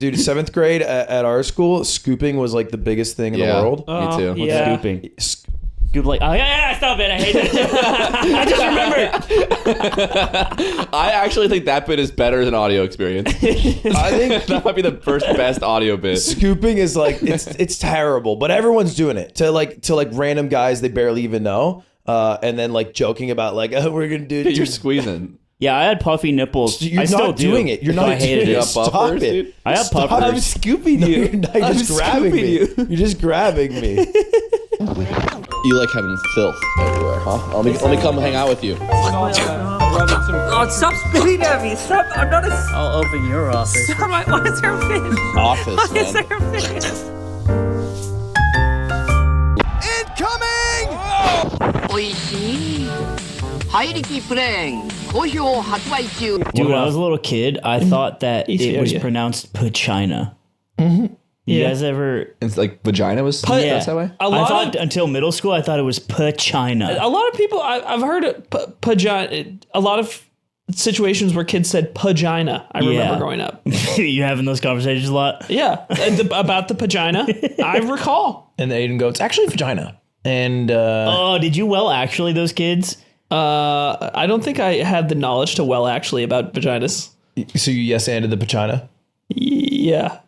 Dude, 7th grade at our school, scooping was like the biggest thing in the world. Me too. Yeah. Scooping. Scoop like, oh yeah, stop it. I hate it. I just remembered. I actually think that bit is better than audio experience. I think that might be the first best audio bit. Scooping is like it's terrible, but everyone's doing it to like random guys they barely even know, and then like joking about like, oh, we're gonna do it. You're squeezing. Yeah, I had puffy nipples. You're I still not doing do. it. You're not I hated doing it. it. Stop it. Dude. I have Stop. puffers. I'm scooping you. You're just grabbing me. You're just grabbing me. You like having filth everywhere, huh? Let me come hang out with you. Oh, stop spitting at me. Stop. I'm not a... I'll open your office. Stop. Why is there a fish? Office, Why is man. there a fish? Incoming! おいしい怪力プレーン好評発売中 Dude, when I was a little kid, I thought that it was pronounced Pachina. You guys ever... It's like vagina was Yeah. that's that way? A I lot thought of, until middle school, I thought it was Pachina. a lot of people, I've heard a lot of situations where kids said pagina. I remember growing up. You having those conversations a lot? Yeah, about the pagina. I recall. And Aiden goes, it's actually vagina. And Oh, did you actually those kids? I don't think I had the knowledge to actually about vaginas. so you yes-anded the vagina? Yeah.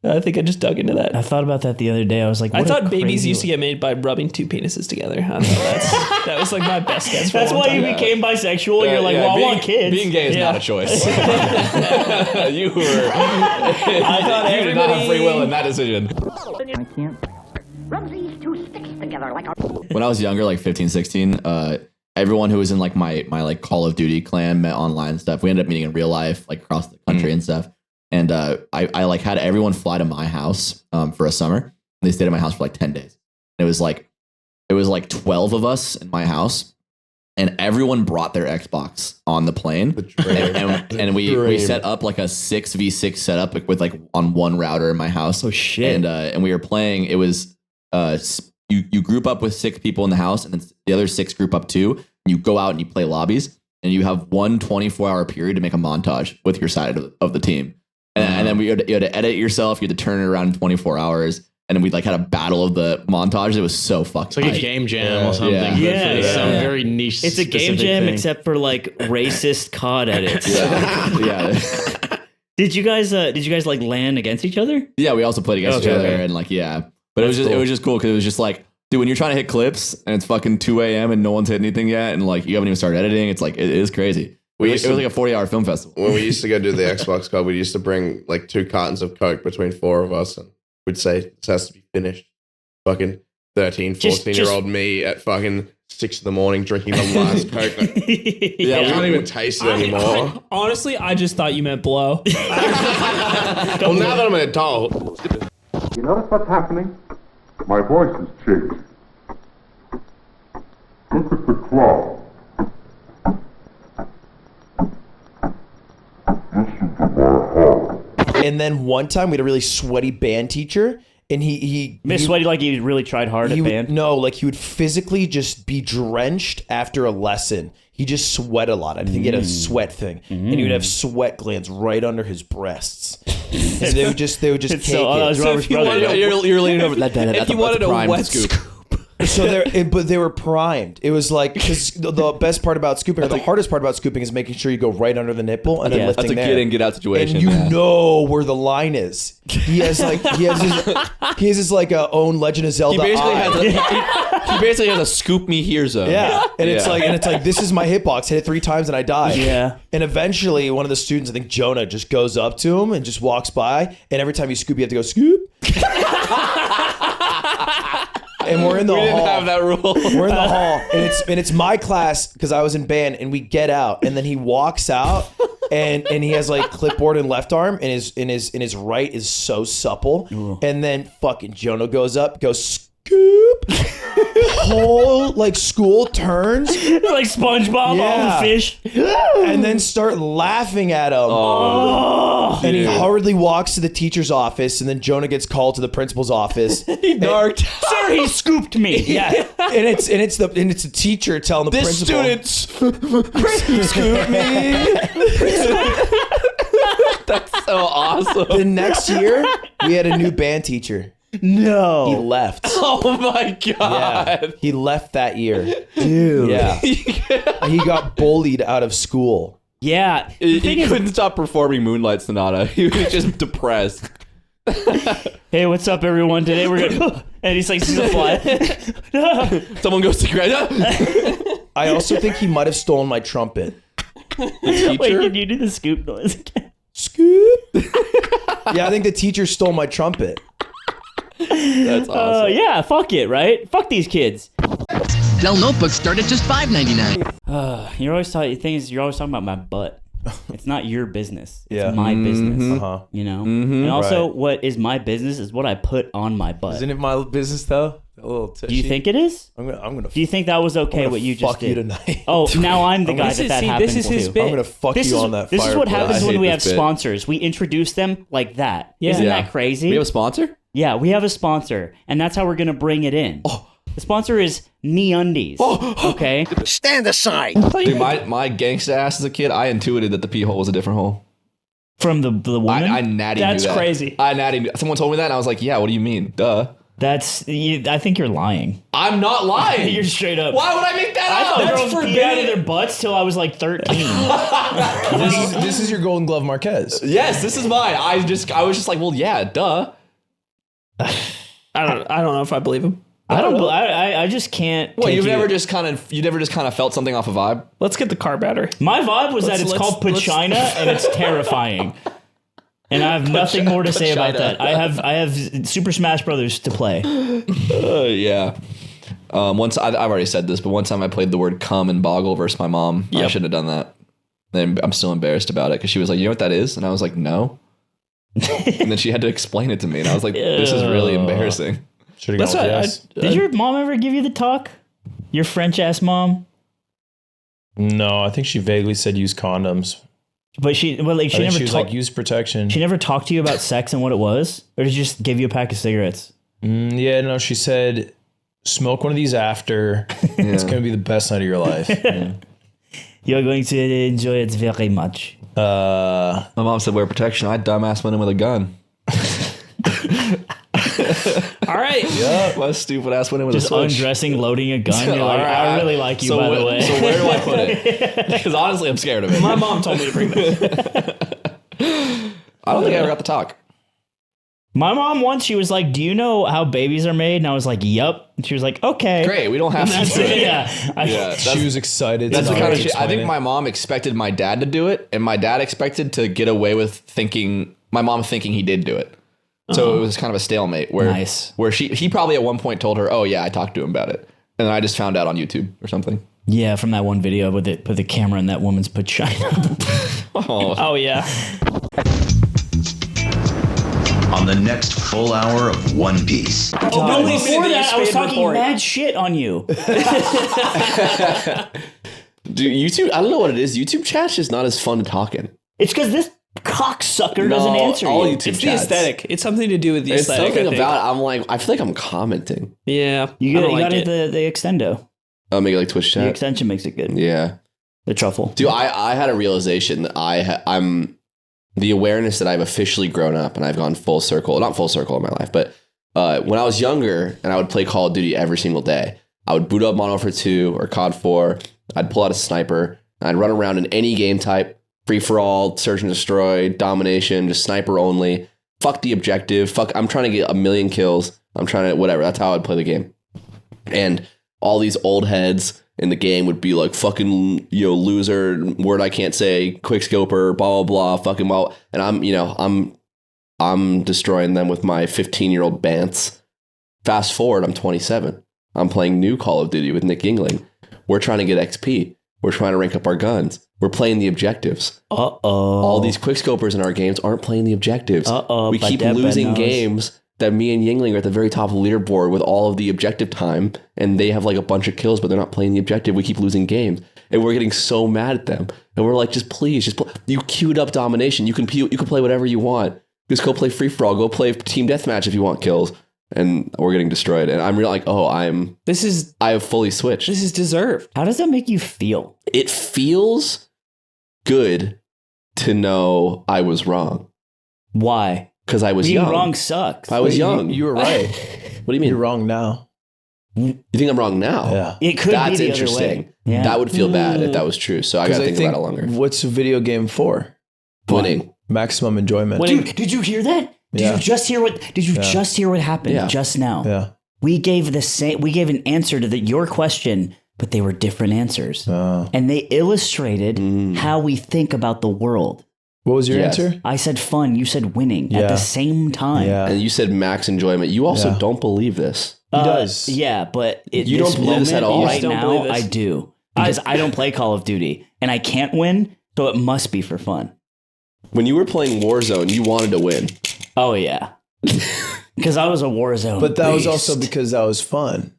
I think I just dug into that. I thought about that the other day. I was like, I what a thought babies crazy- used to get made by rubbing two penises together. I thought that was like my best guess. For That's a long why you time. became bisexual. You're like, well, I want kids. Being gay is not a choice. You were. I thought You did not have free will in that decision. Rub these two sticks together like a When I was younger, like 15, 16, everyone who was in like my like Call of Duty clan met online and stuff. We ended up meeting in real life, like across the country and stuff. And I like had everyone fly to my house for a summer. They stayed at my house for like 10 days. It was like 12 of us in my house, and everyone brought their Xbox on the plane. And we set up like a 6v6 setup with like on one router in my house. Oh shit! And we were playing. It was you group up with 6 people in the house, and then the other 6 group up too. And you go out and you play lobbies, and you have one 24-hour period to make a montage with your side of the team. And then you had to edit yourself. You had to turn it around in 24 hours. And then we like had a battle of the montage. It was so fucking It's like a game jam or something. Yeah. But for some very niche. It's a game specific jam thing. except for like racist COD edits. yeah. Did you guys like LAN against each other? Yeah, we also played against each Okay. other, and like but it was just cool because it was just like, dude, when you're trying to hit clips and it's fucking 2 a.m. and no one's hit anything yet, and like you haven't even started editing, it's like it is crazy. It was like a 40-hour film festival. When we used to go do the Xbox Club, we used to bring like 2 cartons of Coke between 4 of us, and we'd say this has to be finished. Fucking 13, 14-year-old me at fucking 6 in the morning drinking the last Coke. Yeah, I can't even taste it anymore. Honestly, I just thought you meant blow. Well, now that I'm an adult, You notice what's happening? My voice has changed. Look at the claw. Listen to my heart. And then one time we had a really sweaty band teacher, and he Miss Sweaty, like he really tried hard at band. No, like he would physically just be drenched after a lesson. He just sweat a lot. I think he had a sweat thing, and he would have sweat glands right under his breasts. And they would just cake that was it. Robert's brother. You're leaning over that. If you wanted a wet scoop. So but they were primed. It was like, because the best part about scooping, or the hardest part about scooping, is making sure you go right under the nipple and then lifting That's a there. get in, get out situation. And you know where the line is. He has his like own Legend of Zelda. He basically eye. he basically has a scoop me here zone. Yeah, and it's like this is my hitbox. Hit it 3 times and I die. Yeah. And eventually, one of the students, I think Jonah, just goes up to him and just walks by. And every time you scoop, you have to go scoop. And we're in the hall. We didn't have that rule. We're in the hall, and it's my class because I was in band, and we get out, and then he walks out, and he has like clipboard and left arm, and his right is so supple, and then fucking Jonah goes up, goes scoop, whole like school turns, like SpongeBob, all the fish, and then start laughing at him. And he hurriedly walks to the teacher's office, and then Jonah gets called to the principal's office. He narked. Sir, he scooped me. Yeah, and it's the teacher telling the This principal. student scooped me. That's so awesome. The next year, we had a new band teacher. No. He left. Oh my god. Yeah, he left that year. Dude. Yeah. He got bullied out of school. Yeah. He couldn't stop performing Moonlight Sonata. He was just depressed. Hey, what's up, everyone? Today we're gonna and he's like, sees a fly. Someone goes to grad. I also think he might have stolen my trumpet. Wait, can you do the scoop noise again? Scoop. Yeah, I think the teacher stole my trumpet. That's awesome. Yeah, fuck it, right? Fuck these kids. Dell notebooks start at just $5.99. You're always talking. The thing is, you're always talking about my butt. It's not your business. It's Yeah. my business. Uh-huh. You know. And also, Right. what is my business is what I put on my butt. Isn't it my business though? A little tushy. Do you think it is? I'm gonna. Do you think that was okay? What you just fuck you did? tonight? Oh, now I'm the guy that happened this is his to. bit. I'm gonna fuck This you is on that. this is what fireplace. happens when hate we have this bit. sponsors. We introduce them like that. Yeah. Isn't Yeah. that crazy? We have a sponsor? Yeah, we have a sponsor, and that's how we're gonna bring it in. The sponsor is MeUndies. Okay. Stand aside. Dude, my gangsta ass as a kid, I intuited that the pee hole was a different hole. From the woman. I natty knew That's that. crazy. I natty knew. Someone told me that, and I was like, yeah, what do you mean? Duh. That's. I think you're lying. I'm not lying. You're straight up. Why would I make that I up? thought That's girls peed out of their butts till I was like 13. This is your Golden Glove Marquez. Yes, this is mine. I was just like, well, yeah, duh. I don't know if I believe him. I just can't. Well, take you you. never just kind of felt something off a vibe. Let's get the car battery. My vibe was that it's Let's- called let's- Pachina and it's terrifying. And I have nothing more to say about that. I have Super Smash Brothers to play. Yeah. Once I've already said this, but one time I played the word "cum" and "boggle" versus my mom. I shouldn't have done that. And I'm still embarrassed about it because she was like, "You know what that is?" And I was like, "No." And then she had to explain it to me, and I was like, "This is really embarrassing." Should have That's gone what with yes. Did your mom ever give you the talk? Your French ass mom? No, I think she vaguely said use condoms. But she I think never she was like use protection. she never talked to you about sex and what it was, or did she just give you a pack of cigarettes? Yeah, no, she said smoke one of these after. It's gonna be the best night of your life. You're going to enjoy it very much. My mom said wear protection. I dumbass went in with a gun. All right. My stupid ass went in with Just a switch. undressing, loading a gun. You're like, I really like you, by the way. So where do I put it? Because honestly, I'm scared of it. My mom told me to bring this. I don't think I ever got the talk. My mom once, she was like, do you know how babies are made? And I was like, yup. And she was like, okay. Great, we don't have to. That's do it. it. Yeah. She was excited. That's the to kind of shit. I explain think it. my mom expected my dad to do it, and my dad expected to get away with thinking my mom thinking he did do it. So it was kind of a stalemate where Nice. where he probably at one point told her, "Oh yeah, I talked to him about it," and I just found out on YouTube or something. Yeah, from that one video with it, put the camera in that woman's vagina. Oh, yeah. On the next full hour of One Piece. No, before that, I was Spade talking report. mad shit on you. Dude, YouTube, I don't know what it is. YouTube chat's just not as fun to talk in. It's because this cocksucker doesn't answer all you. YouTube It's the chats. aesthetic. It's something to do with the It's aesthetic. something I think. about it. I'm like, I feel like I'm commenting. Yeah. You I don't got like it. the extendo. I'll make it like Twitch The chat. extension makes it good. Yeah. The truffle. Dude, I had a realization that I'm the awareness that I've officially grown up and I've gone full circle, not full circle in my life, but when I was younger and I would play Call of Duty every single day, I would boot up Modern Warfare 2 or COD 4. I'd pull out a sniper and I'd run around in any game type, free for all, search and destroy, domination, just sniper only. Fuck the objective. Fuck, I'm trying to get 1 million kills. I'm trying to, whatever. That's how I'd play the game. And all these old heads in the game would be like, fucking, loser, word I can't say, quickscoper, blah, blah, blah, fucking blah. And I'm destroying them with my 15-year-old bants. Fast forward, I'm 27. I'm playing new Call of Duty with Nick Yingling. We're trying to get XP. We're trying to rank up our guns. We're playing the objectives. All these quickscopers in our games aren't playing the objectives. We keep losing games that me and Yingling are at the very top of the leaderboard with all of the objective time, and they have like a bunch of kills, but they're not playing the objective. We keep losing games, and we're getting so mad at them. And we're like, just please, just play. You queued up domination. You can play whatever you want. Just go play free for all. Go play team deathmatch if you want kills. And we're getting destroyed. And I'm really like, I have fully switched. This is deserved. How does that make you feel? It feels good to know I was wrong. Why? Because I was Being young. wrong sucks. I was young. You were right. What do you mean? You're wrong now. You think I'm wrong now? Yeah. It could That's be the interesting. other way. Yeah. That would feel bad if that was true. So I got to think about it longer. What's a video game for? Winning. Maximum enjoyment. Dude, did you hear that? Did you just hear what? Did you just hear what happened just now? Yeah. We gave the same. We gave an answer to your question, but they were different answers, and they illustrated how we think about the world. What was your answer? I said fun. You said winning at the same time. Yeah. And you said max enjoyment. You also don't believe this. He does. Yeah, but You don't believe this at all? Right don't now, believe this. I do because I don't play Call of Duty, and I can't win, so it must be for fun. When you were playing Warzone, you wanted to win. Oh yeah, because I was a Warzone. But that was beast. also because that was fun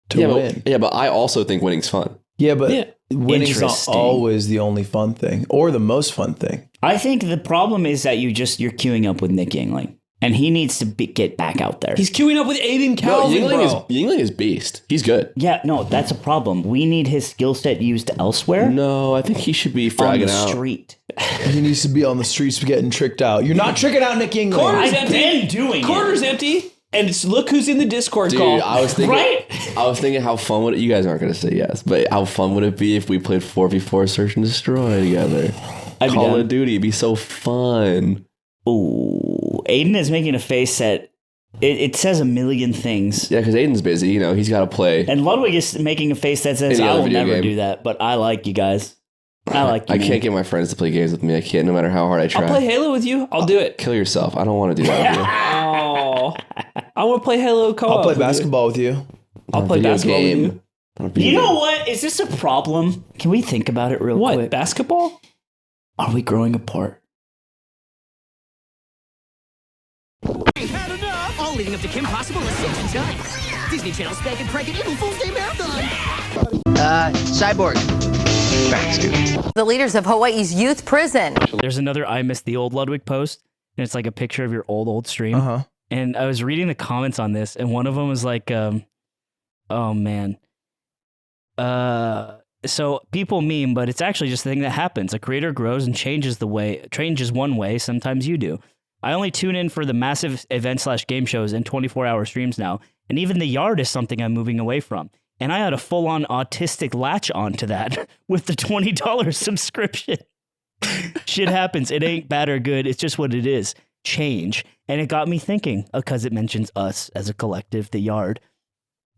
to win. But I also think winning's fun. Yeah, but winning's not Interesting. always the only fun thing or the most fun thing. I think the problem is that you're queuing up with Nick Yingling, and he needs to get back out there. He's queuing up with Aiden No, Calvin, Yingling is beast. He's good. Yeah, no, that's a problem. We need his skill set used elsewhere. No, I think he should be on fragging the out. street. He needs to be on the streets getting tricked out. You're not tricking out Nick Yingling. Quarters I've empty. been doing Quarters empty. And look who's in the Discord Dude, call. I was thinking, Right? I was thinking how fun would it, you guys aren't going to say yes, but how fun would it be if we played 4v4 Search and Destroy together? I'd be Call down. of Duty, it'd be so fun. Ooh, Aiden is making a face that it says a million things. Yeah, because Aiden's busy, you know, he's got to play. And Ludwig is making a face that says, Any I other will video never game. do that, but I like you guys. I like you, I man. can't get my friends to play games with me. I can't, no matter how hard I try. I'll play Halo with you. I'll do it. Kill yourself. I don't want to do that with you. Oh, I want to play Halo co-op. I'll play with you. basketball with you. I'll play Video basketball with game. you. On a video You know game. what? Is this a problem? Can we think about it real What? quick? Basketball? Are we growing apart? All leading up to Kim Possible is 60 times. Disney Channel Spank and Prank and Evil Fool's Day Marathon. Cyborg. The leaders of Hawaii's youth prison. There's another I Miss the Old Ludwig post, and it's like a picture of your old stream. Uh-huh. And I was reading the comments on this, and one of them was like, oh man. So people meme, but it's actually just a thing that happens. A creator grows and changes one way, sometimes you do. I only tune in for the massive event/game shows and 24-hour streams now, and even the yard is something I'm moving away from. And I had a full-on autistic latch onto that with the $20 subscription. Shit happens. It ain't bad or good. It's just what it is. Change. And it got me thinking, because it mentions us as a collective, the yard.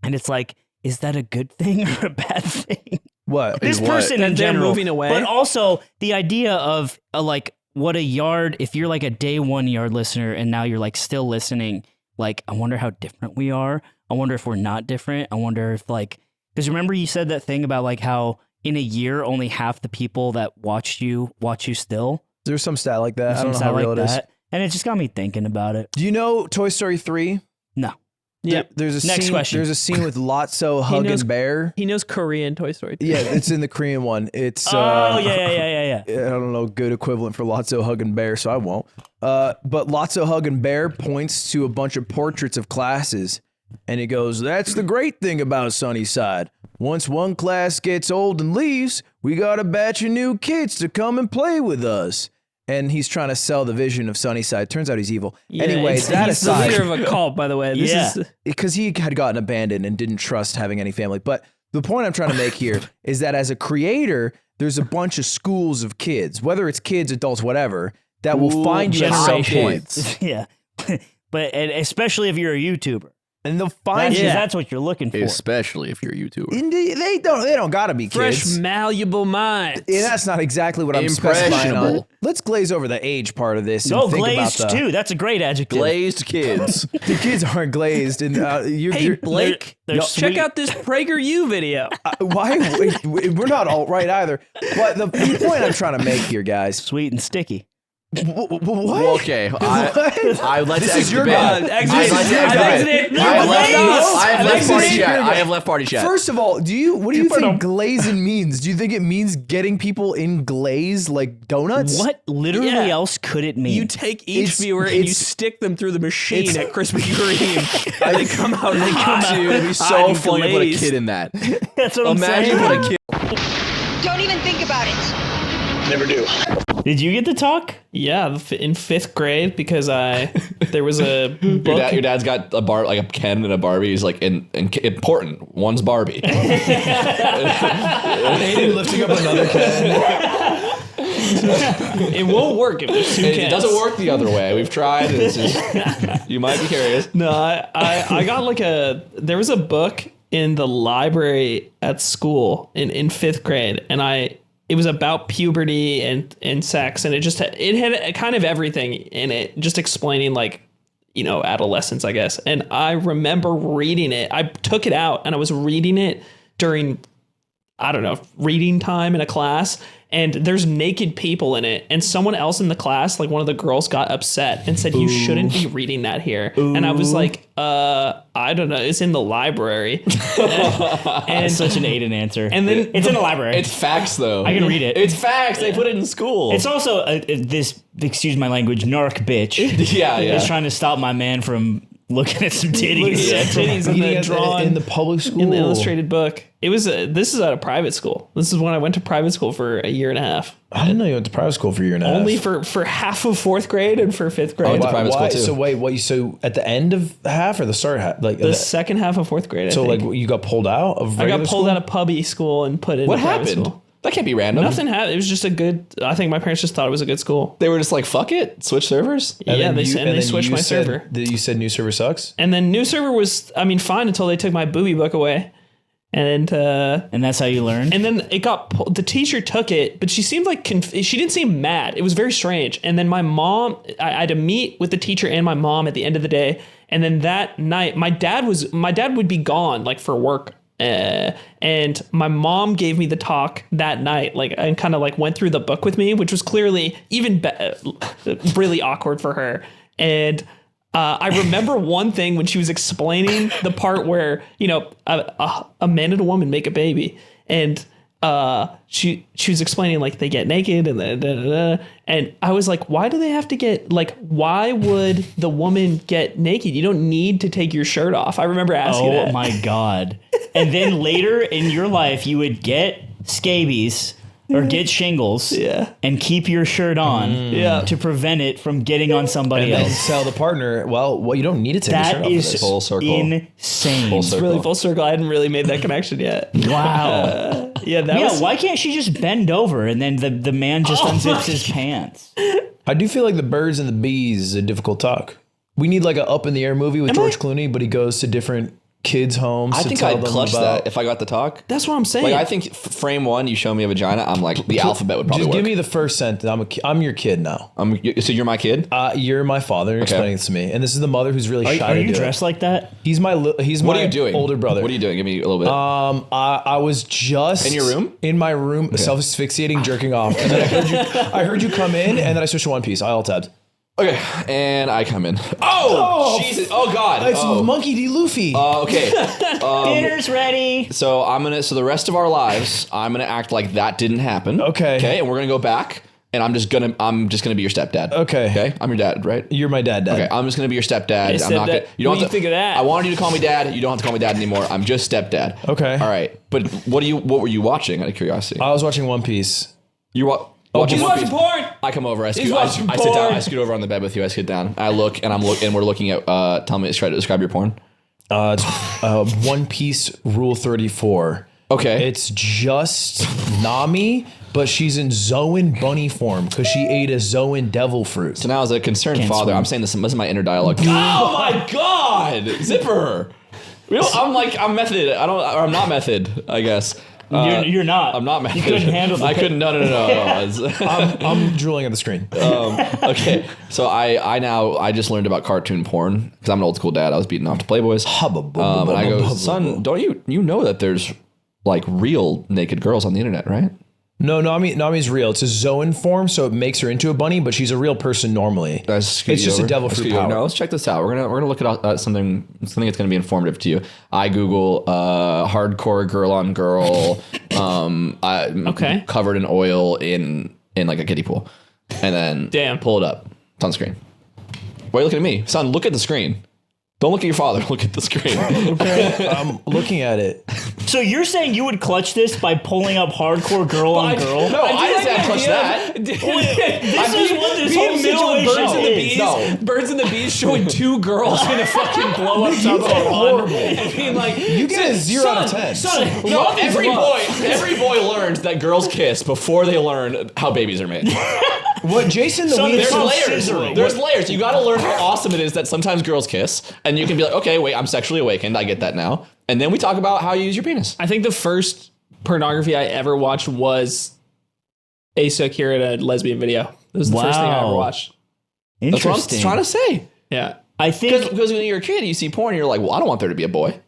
And it's like, is that a good thing or a bad thing? What? This person in That they're general. moving away? But also the idea of like what a yard, if you're like a day one yard listener and now you're like still listening, like, I wonder how different we are. I wonder if we're not different. I wonder if like, because remember you said that thing about like how in a year only half the people that watch you still. There's some stat like that. I don't know Some how stat real like it is. that. And it just got me thinking about it. Do you know Toy Story 3? No. Yeah. There's a Next scene. question. There's a scene with Lotso hugging Bear. He knows Korean Toy Story. Yeah, it's in the Korean one. It's yeah. I don't know good equivalent for Lotso hugging Bear, so I won't. But Lotso hugging Bear points to a bunch of portraits of classes, and he goes, "That's the great thing about Sunnyside. Once one class gets old and leaves, we got a batch of new kids to come and play with us." And he's trying to sell the vision of Sunnyside. Turns out he's evil. Yeah, anyway, he's that the aside, leader of a cult, by the way. This is because he had gotten abandoned and didn't trust having any family. But the point I'm trying to make here is that as a creator, there's a bunch of schools of kids, whether it's kids, adults, whatever, that will find you at some point. Yeah. But and especially if you're a YouTuber. And they'll find you. That's what you're looking for. Especially if you're a YouTuber. Indeed, they don't gotta be fresh, kids. malleable minds. Yeah, that's not exactly what I'm specifying on. Let's glaze over the age part of this. No, and think glazed about too. That's a great adjective. Glazed kids. The kids aren't glazed. And hey, Blake, they're check out this PragerU video. Why? We're not all right either. But the point I'm trying to make here, guys. Sweet and sticky. What? Okay, I let's This is exit your the guy. bed. Exit. I have left party chat. I have left party chat. First of all, what do you think glazing means? Do you think it means getting people in glaze like donuts? What literally else could it mean? You take each viewer and you stick them through the machine at Krispy Kreme, and they come out and they come out. Dude, it'd be so funny to put a kid in that. That's what I'm Imagine saying. put a kid. Don't even think about it. Never do. Did you get to talk? Yeah, in 5th grade because there was a book. Your dad's got a like a Ken and a Barbie. He's like, important. One's Barbie. Aiden lifting up another Ken. It won't work if there's 2 Kens. It doesn't work the other way. We've tried. It's just, you might be curious. No, I got there was a book in the library at school in 5th grade, and it was about puberty and sex, and it had kind of everything in it, just explaining like, adolescence, I guess. And I remember reading it. I took it out and I was reading it during, I don't know, reading time in a class. And there's naked people in it. And someone else in the class, like one of the girls, got upset and said, you shouldn't be reading that here. Ooh. And I was like, I don't know. It's in the library. And such an Aiden answer. And then it's in the library. It's facts, though. I can read it. It's facts. They put it in school. It's also this, excuse my language, narc bitch. Yeah. Is trying to stop my man from looking at some titties. In the public school. In the illustrated book. This is at a private school. This is when I went to private school for a year and a half. I didn't know you went to private school for a year and a half. Only for half of 4th grade and for 5th grade. I went to private school too. So wait, so at the end of half or the start half? Like the second half of 4th grade, So I think. like you got pulled out of regular I got pulled school? out of puppy school and put in What private happened? school. That can't be random. Nothing happened. It was just I think my parents just thought it was a good school. They were just like, fuck it, switch servers? Yeah, they switched my server. You said new server sucks? And then new server was, fine until they took my booby book away. And that's how you learn. And then the teacher took it, but she seemed like she didn't seem mad. It was very strange. And then my mom, I had to meet with the teacher and my mom at the end of the day. And then that night, my dad would be gone like for work. And my mom gave me the talk that night, like, and kind of like went through the book with me, which was clearly even really awkward for her. And I remember one thing when she was explaining the part where, a man and a woman make a baby, and she was explaining like they get naked and and I was like, why do they have to get, like, why would the woman get naked? You don't need to take your shirt off. I remember asking that. Oh my God. And then later in your life, you would get scabies or get shingles and keep your shirt on to prevent it from getting on somebody and else. Then tell the partner, well, you don't need to take your shirt off. That is full circle. Insane. It's really full circle. I hadn't really made that connection yet. Wow. Why can't she just bend over and then the man just unzips his pants? I do feel like The Birds and the Bees is a difficult talk. We need like an Up in the Air movie with George Clooney, but he goes to different kids' homes. I think I'd clutch that if I got the talk. That's what I'm saying. Like, I think frame one, you show me a vagina, I'm like, the alphabet would probably just work. Give me the first sentence. I'm your kid now. So you're my kid? You're my father. You're explaining this to me, and this is the mother who's really shy. Are to you do dressed like that? He's my What are you doing? older brother. What are you doing? Give me a little bit. I was just in your room. In my room, self-asphyxiating, jerking off, and then I heard you come in, and then I switched to One Piece. I alt-tabbed. Okay, and I come in. Oh, Jesus! Oh God! It's Monkey D. Luffy. Okay. Dinner's ready. So the rest of our lives, I'm gonna act like that didn't happen. Okay. Okay, and we're gonna go back, and I'm just gonna be your stepdad. Okay. Okay, I'm your dad, right? You're my dad. Okay, I'm just gonna be your stepdad. Hey, I'm not gonna. You don't what do have you to think of that? I wanted you to call me dad. You don't have to call me dad anymore. I'm just stepdad. Okay. All right. But what were you watching? Out of curiosity. I was watching One Piece. You watching He's watching porn. I come over. I scoot watching down. porn. I scoot over on the bed with you. I sit down. I look, and we're looking at. Try to describe your porn. It's One Piece Rule 34. Okay. It's just Nami, but she's in Zoan bunny form because she ate a Zoan devil fruit. So now, as a concerned father, swim. I'm saying this is my inner dialogue. Oh my God! Zipper. I'm method. I'm not method. I guess. You're not. I'm not method. You couldn't handle I couldn't. No. I'm drooling at the screen. Okay. So I just learned about cartoon porn because I'm an old school dad. I was beating off to Playboys. And I go, son, don't you know that there's like real naked girls on the internet, right? No, Nami's real. It's a Zoan form, so it makes her into a bunny, but she's a real person normally. It's just a devil fruit power. No, let's check this out. We're gonna look at something that's gonna be informative to you. I Google hardcore girl on girl, covered in oil in like a kiddie pool, and then pull it up. It's on the screen. Why are you looking at me, son? Look at the screen. Don't look at your father. Look at the screen. Okay, I'm looking at it. So you're saying you would clutch this by pulling up hardcore girl on girl? No, I didn't say I'd clutch that. This is what this whole situation is. Birds and the Bees showing two girls in a fucking blow up tub of horrible. I mean, like You get a 0 out of 10. No, every boy learns that girls kiss before they learn how babies are made. What Jason the Son, Weed There's There's layers. scissoring. There's layers. You got to learn how awesome it is that sometimes girls kiss, and you can be like, okay, wait, I'm sexually awakened. I get that now. And then we talk about how you use your penis. I think the first pornography I ever watched was Asa Akira lesbian video. It was the first thing I ever watched. That's what Interesting. I'm trying to say. Yeah. I think Because when you're a kid, you see porn, and you're like, well, I don't want there to be a boy.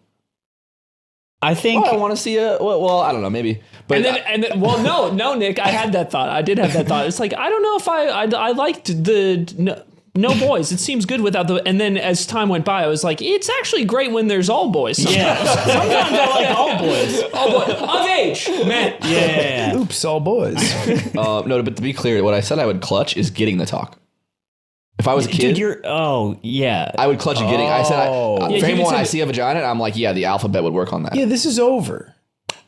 I want to see a well, I don't know, maybe. But no, Nick, I had that thought. I did have that thought. It's like I don't know if I liked the no boys. It seems good without the. And then as time went by, I was like, it's actually great when there's all boys. Sometimes. Yeah. Sometimes I like all boys. All boys of age, man. Yeah. Oops, all boys. no, but to be clear, what I said I would clutch is getting the talk. If I was a kid, Dude, I would clutch at getting. I said, when I see a vagina, I'm like, yeah, the alphabet would work on that. Yeah, this is over.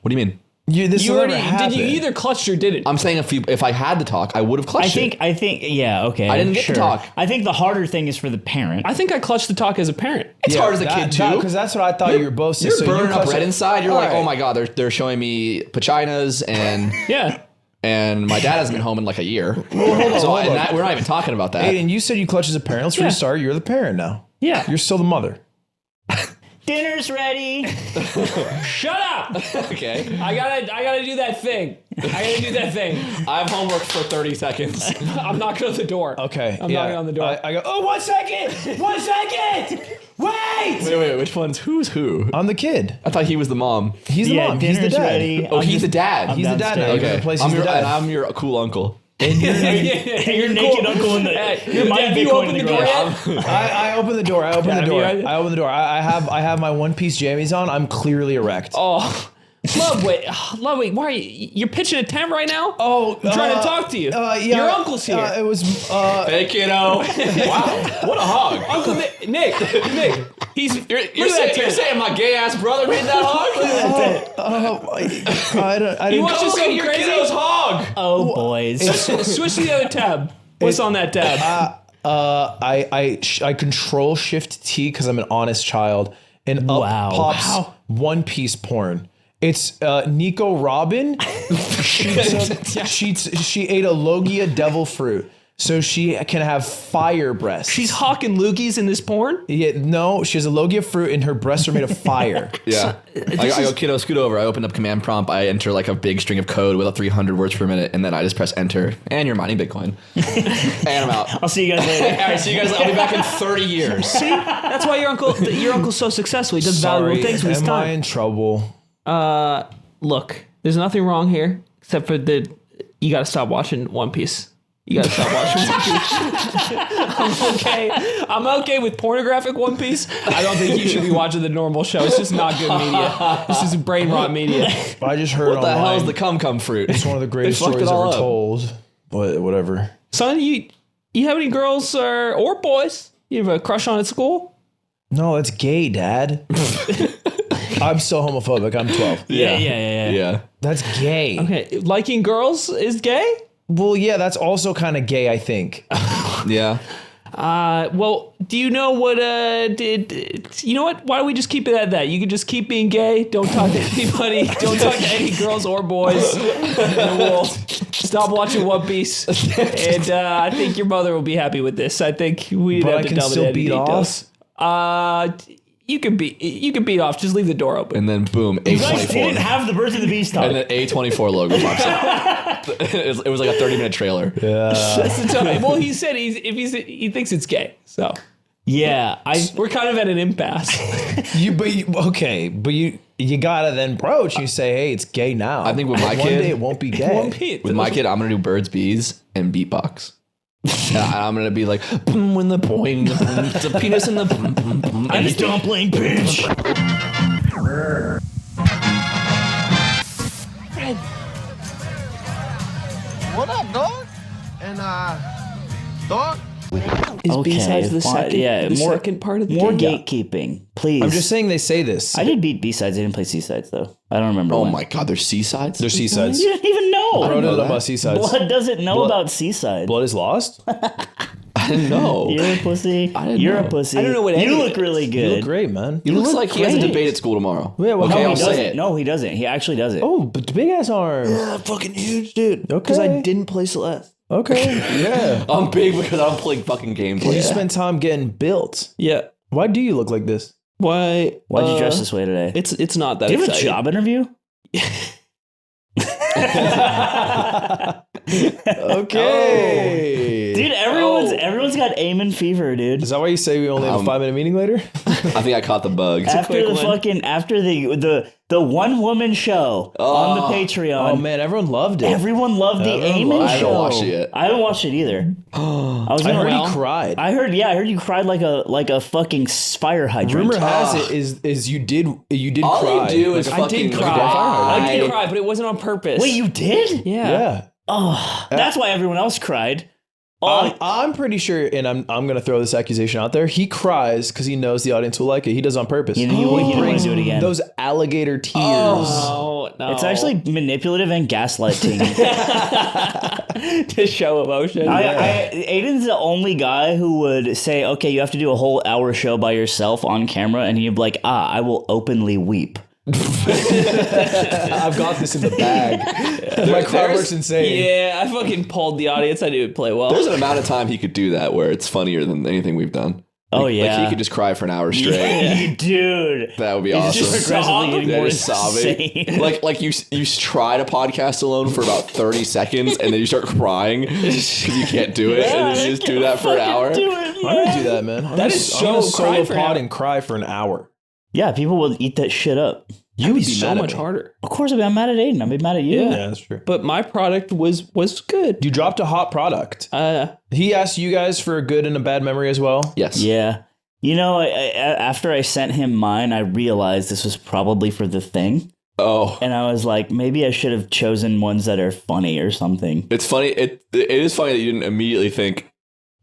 What do you mean? This You will already never happen. did. You either clutched or didn't. I'm saying if I had the talk, I would have clutched it. I think, yeah, okay. I didn't get to talk. I think the harder thing is for the parent. I think I clutched the talk as a parent. It's hard as a kid too. Because that's what I thought you were both saying. You're So burning up clutch red it. inside. You're All like, right. oh my god, they're showing me vaginas and Yeah. and my dad hasn't been home in like a year. Well, hold on. We're not even talking about that. Aiden, you said you clutch as a parent. Let's restart. You're the parent now. Yeah. You're still the mother. Dinner's ready. Shut up. Okay. I gotta do that thing. I I have homework for 30 seconds. I'm knocking on the door. Okay. I'm knocking on the door. I go, oh, 1 second. 1 second. Wait. Wait, which one's who's who? I'm the kid. I thought he was the mom. He's the mom. He's the dinner's dad. ready. Oh, he's the dad. He's the dad now. downstairs. You're gonna replace he's the dad. And I'm your cool uncle. And you're, Your naked uncle in the. You're my Have you Bitcoin opened in the door garage. yet? I open the door. I open the have door. you- I open the door. I have my one-piece jammies on. I'm clearly erect. Oh, love. Wait. Why are you're pitching a tent right now? Oh, I'm trying to talk to you. Yeah, Your uncle's here. It was. Hey, kiddo. Wow, what a hog. Uncle Nick. He's You're saying my gay ass brother made that hog? I He didn't. wants you to go your crazy. kiddo's hog. Oh, boys. Switch to the other tab. What's on that tab? I control Shift T because I'm an honest child, and up pops One Piece porn. It's Nico Robin. She ate a Logia devil fruit, so she can have fire breasts. She's hawking loogies in this porn? Yeah, no, she has a Logia fruit, and her breasts are made of fire. Yeah. I go, kiddo, scoot over. I open up command prompt. I enter like a big string of code with 300 words per minute, and then I just press enter, and you're mining Bitcoin. And I'm out. I'll see you guys later. All right, see you guys. I'll be back in 30 years. See? That's why your uncle's so successful. He does valuable things with his am I time. in trouble? Look, there's nothing wrong here except for you got to stop watching One Piece. You got to stop watching One Piece. I'm okay with pornographic One Piece. I don't think you should be watching the normal show. It's just not good media. This is brain rot media. I just heard What the online. hell is the cum fruit? It's one of the greatest They fucked stories it all ever up. told. But whatever. Son, you have any girls or boys you have a crush on at school? No, that's gay, Dad. I'm so homophobic. I'm 12. Yeah. That's gay. Okay, liking girls is gay? Well, yeah, that's also kind of gay, I think. Yeah. Well, do you know what, you know what? Why don't we just keep it at that? You can just keep being gay. Don't talk to anybody. Don't talk to any girls or boys. And we'll stop watching One Piece. And I think your mother will be happy with this. I think we didn't But have I to can delve still into any beat details. You can beat off. Just leave the door open. And then boom, You guys didn't A24. have the Birth of the Beast talk. And then A24 logo pops up. It was like a 30-minute trailer. That's the time. Well, he said he thinks it's gay. So Yeah, we're kind of at an impasse. But you gotta then broach. You say, hey, it's gay now. I think with my One kid, day it won't be gay. With my kid, I'm gonna do birds, bees, and beatbox. And I'm gonna be like, boom, when the boing, it's a penis in the boom, boom, boom. I'm a dumpling, bitch. What up, dog? And, dog? Is B-sides the second? Yeah, the second part of the more game? gatekeeping, please. I'm just saying they say this. I did beat B-sides. I didn't play C-sides though. I don't remember. Oh when. my god, there's C-sides? There's C-sides. You didn't even know. I don't know about C-sides. Blood doesn't know Blood- about C-sides. Blood is lost? I didn't know. You're a pussy. You're a pussy. I don't know what any you of look it really good. You look great, man. He looks look like he has a great. debate at school tomorrow. Yeah, well, Okay, how I'll he say doesn't. it. No, he doesn't. He actually does it. Oh, but big ass arms. Yeah, fucking huge, dude. Okay. Because I didn't play Celeste. Okay, yeah. I'm big because I don't play fucking games. You spend time getting built. Yeah. Why do you look like this? Why'd you dress this way today? It's not that Do you have a exciting. job interview? Okay. Dude, everyone's got aim and fever, dude. Is that why you say we only have a 5-minute meeting later? I think I caught the bug. After the one woman show on the Patreon. Oh man, everyone loved it. Everyone loved the Everyone Eamon loved I show. haven't watched it yet. I haven't watched it either. I heard he cried. I heard you cried like a fucking fire hydrant. Rumor has it is you did All cry. you do is Like, fucking did cry. cry. I did cry, but it wasn't on purpose. Wait, you did? Yeah. yeah. Oh, that's why everyone else cried. Oh, I'm pretty sure, and I'm gonna throw this accusation out there. He cries because he knows the audience will like it. He does it on purpose. he didn't want to do it again. Those alligator tears. Oh, no. It's actually manipulative and gaslighting. to show emotion. Aiden's the only guy who would say, okay, you have to do a whole hour show by yourself on camera, and he'd be like, I will openly weep. I've got this in the bag. My crowd work's insane. Yeah, I fucking pulled the audience. I knew it'd play well. There's an amount of time he could do that where it's funnier than anything we've done. Oh, Like yeah. he could just cry for an hour straight. Yeah, dude. That would be He's awesome. just progressively getting Yeah, more just sobbing. insane. Like you try to podcast alone for about 30 seconds and then you start crying because you can't do it, and then you just do that for an hour. I'm gonna do that, man. I'm That gonna, is I'm so gonna solo cry for an pod hour. and cry for an hour. Yeah, people will eat that shit up. You would be so mad at much me. harder. Of course, I'm mad at Aiden. I'd be mad at you. Yeah, that's true. But my product was good. You dropped a hot product. He asked you guys for a good and a bad memory as well. Yes. Yeah. You know, after I sent him mine, I realized this was probably for the thing. Oh. And I was like, maybe I should have chosen ones that are funny or something. It's funny. It is funny that you didn't immediately think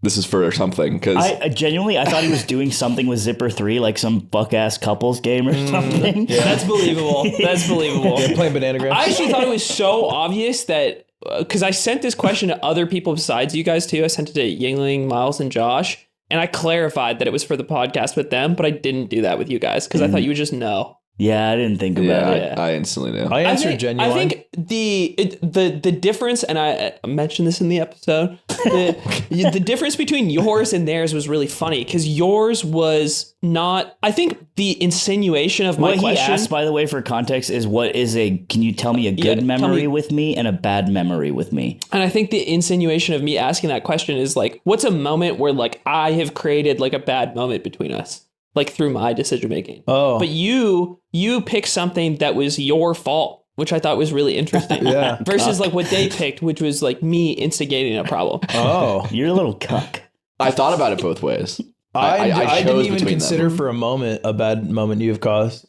this is for something, because I genuinely, I thought he was doing something with Zipper 3, like some buck-ass couples game or something. Yeah. That's believable. That's believable. Yeah, playing bananagrams. I actually thought it was so obvious that, because I sent this question to other people besides you guys too. I sent it to Yingling, Miles, and Josh. And I clarified that it was for the podcast with them, but I didn't do that with you guys because I thought you would just know. Yeah, I didn't think about it. I instantly knew. I answered genuine. I think the difference, and I mentioned this in the episode, the difference between yours and theirs was really funny because yours was not. I think the insinuation of my what question. he asked, by the way, for context, is can you tell me a good memory with me and a bad memory with me? And I think the insinuation of me asking that question is like, what's a moment where like I have created like a bad moment between us? Like through my decision making. Oh. But you picked something that was your fault, which I thought was really interesting. Yeah. Versus like what they picked, which was like me instigating a problem. Oh. You're a little cuck. I thought about it both ways. I didn't even between consider them. for a moment a bad moment you have caused.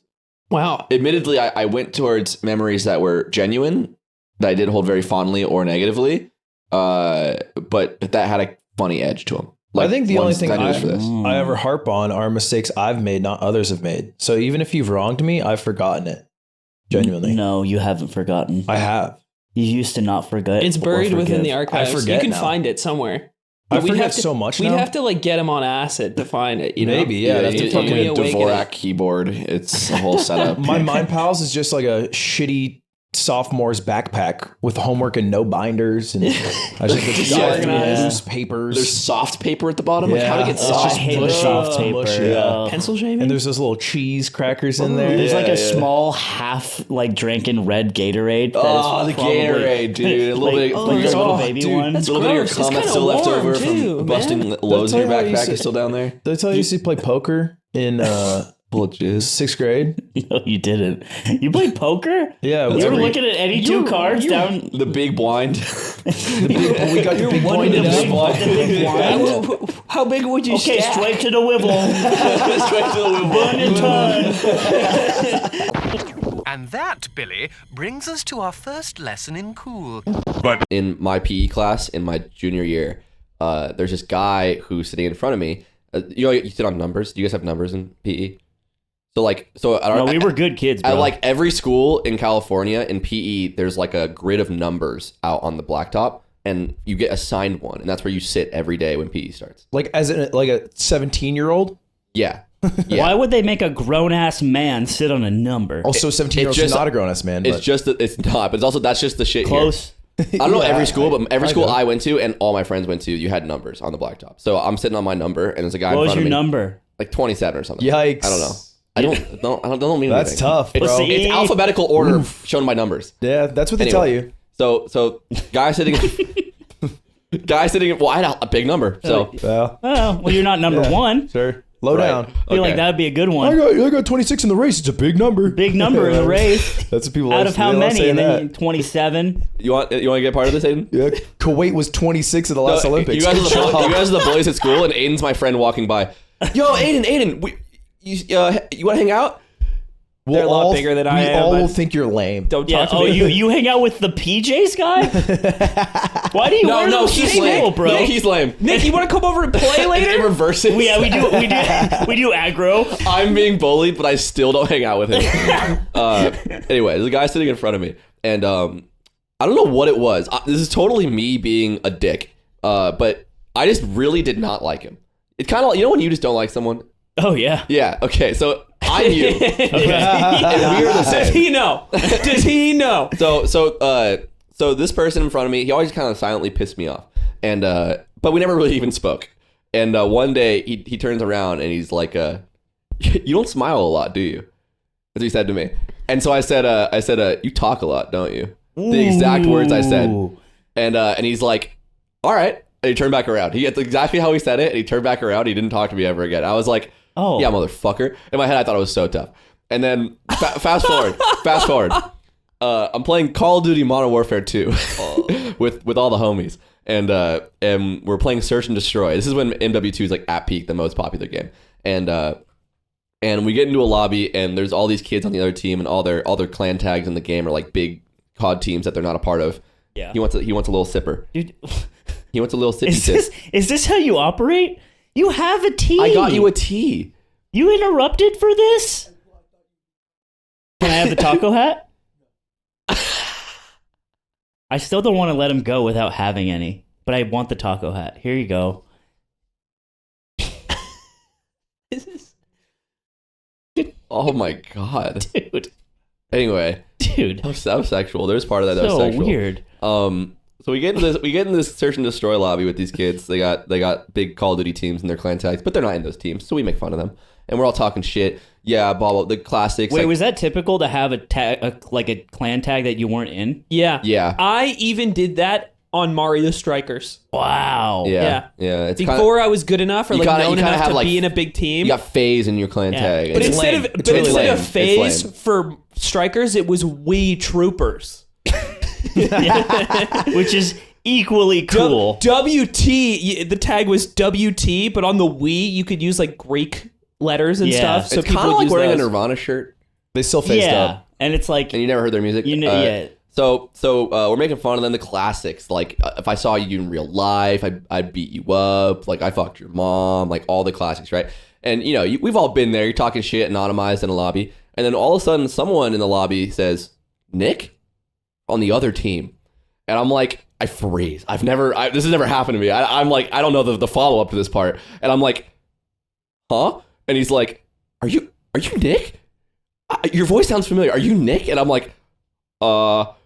Wow. Admittedly, I went towards memories that were genuine, that I did hold very fondly or negatively, but that had a funny edge to them. I think the only thing I I ever harp on are mistakes I've made, not others have made. So even if you've wronged me, I've forgotten it. Genuinely. No, you haven't forgotten. I have. You used to not forget. It's buried within the archives. I forget you can now. find it somewhere. I But we'd forget have to- so much We'd now. have to like get him on acid to find it. You know? Maybe, yeah. That's you the fucking need a reawaken Dvorak it. keyboard. It's a whole setup. My Mind Pals is just like a shitty sophomore's backpack with homework and no binders, and I just Yeah. loose papers. There's soft paper at the bottom. Like, how to get it's soft? I hate the mushy. soft paper. Mushy, yeah. Pencil shaving? And there's those little cheese crackers in there. There's like a Yeah. small half like drinking red Gatorade. That Oh, is the probably- Gatorade, dude. A little bit. like the little baby one. A little bit of your gross. It's cum that's kinda still left warm, over too, from busting man. loads in your That's how you backpack say- is still down there. Did I tell you used to play poker in Bullet jizz. 6th grade? No, you didn't. You played poker? Yeah, You were looking at any two cards down. The big blind. we got the big pointed the up. big blind. How big would you Okay, stack? straight to the wibble. Straight to the Burn your tongue. And that, Billy, brings us to our first lesson in cool. In my PE class in my junior year, there's this guy who's sitting in front of me. You sit on numbers. Do you guys have numbers in PE? So we were good kids, bro. At like every school in California in PE, there's like a grid of numbers out on the blacktop, and you get assigned one, and that's where you sit every day when PE starts. Like as like a 17-year-old. Yeah. Why would they make a grown ass man sit on a number? Also, 17-year-olds is not a grown ass man. It's just that it's not, but it's also that's just the shit. Close. Here. I don't know every school, but every school I went to and all my friends went to, you had numbers on the blacktop. So I'm sitting on my number, and there's a guy. What in was front your of me, number? Like 27 or something. Yikes! I don't know. I don't mean that's anything. tough, bro. It's alphabetical order shown by numbers. Yeah, that's what they tell you. So guy sitting. Well, I had a big number. So well, you're not number one. Sure. Low down. I feel like that'd be a good one. I got 26 in the race. It's a big number. Big number in the race. That's what people out like, of how many? And then that. 27. You want to get part of this, Aiden? Yeah. Kuwait was 26 at the last Olympics. You guys are the boys at school, and Aiden's my friend walking by. Yo, Aiden, you want to hang out? They're a lot bigger than I am. We all will think you're lame. Don't talk to me. you hang out with the PJs guy? Why do you wear those he's people, lame. bro? No, he's lame. Nick, you want to come over and play later? Reverse it. Yeah, we do aggro. I'm being bullied, but I still don't hang out with him. Anyway, there's a guy sitting in front of me, and I don't know what it was. This is totally me being a dick, but I just really did not like him. It's kind of like, when you just don't like someone. Oh yeah. Yeah. Okay. So I knew. And we were the same. Does he know? Does he know? So this person in front of me, he always kind of silently pissed me off, and but we never really even spoke. And one day he turns around and he's like, "You don't smile a lot, do you?" That's what he said to me. And so I said, "You talk a lot, don't you?" The exact words I said. And he's like, "All right." And he turned back around. That's exactly how he said it. And he turned back around. He didn't talk to me ever again. I was like, "Oh, yeah, motherfucker." In my head, I thought it was so tough. And then fast forward. I'm playing Call of Duty Modern Warfare 2 with all the homies. And we're playing Search and Destroy. This is when MW2 is like at peak, the most popular game. And we get into a lobby, and there's all these kids on the other team, and all their clan tags in the game are like big COD teams that they're not a part of. Yeah. He wants a little sipper. Dude. He wants a little sippy sip. Is this how you operate? You have a tea. I got you a tea. You interrupted for this? Can I have the taco hat? I still don't want to let him go without having any, but I want the taco hat. Here you go. Oh my god, dude. Anyway, dude, that was sexual. There's part of that was sexual. Weird. So we get in this search and destroy lobby with these kids. They got big Call of Duty teams in their clan tags, but they're not in those teams, so we make fun of them. And we're all talking shit. Yeah, blah blah. The classics. Wait, was that typical to have a clan tag that you weren't in? Yeah. Yeah. I even did that on Mario Strikers. Wow. Yeah. It's before I was good enough or known enough to be in a big team. You got phase in your clan tag. But instead of phase for Strikers, it was We Troopers. Which is equally cool. WT, the tag was WT, but on the Wii you could use like Greek letters and stuff. So it's kind of like wearing a Nirvana shirt. They still phased up. And it's like, and you never heard their music. So we're making fun of them. The classics, like if I saw you in real life, I'd beat you up. Like I fucked your mom. Like all the classics, right? And we've all been there. You're talking shit, anonymized in a lobby, and then all of a sudden, someone in the lobby says, "Nick," on the other team, and I'm like, I freeze. This has never happened to me. I'm like, I don't know the follow up to this part, and I'm like, huh? And he's like, are you Nick? Your voice sounds familiar. Are you Nick? And I'm like, well,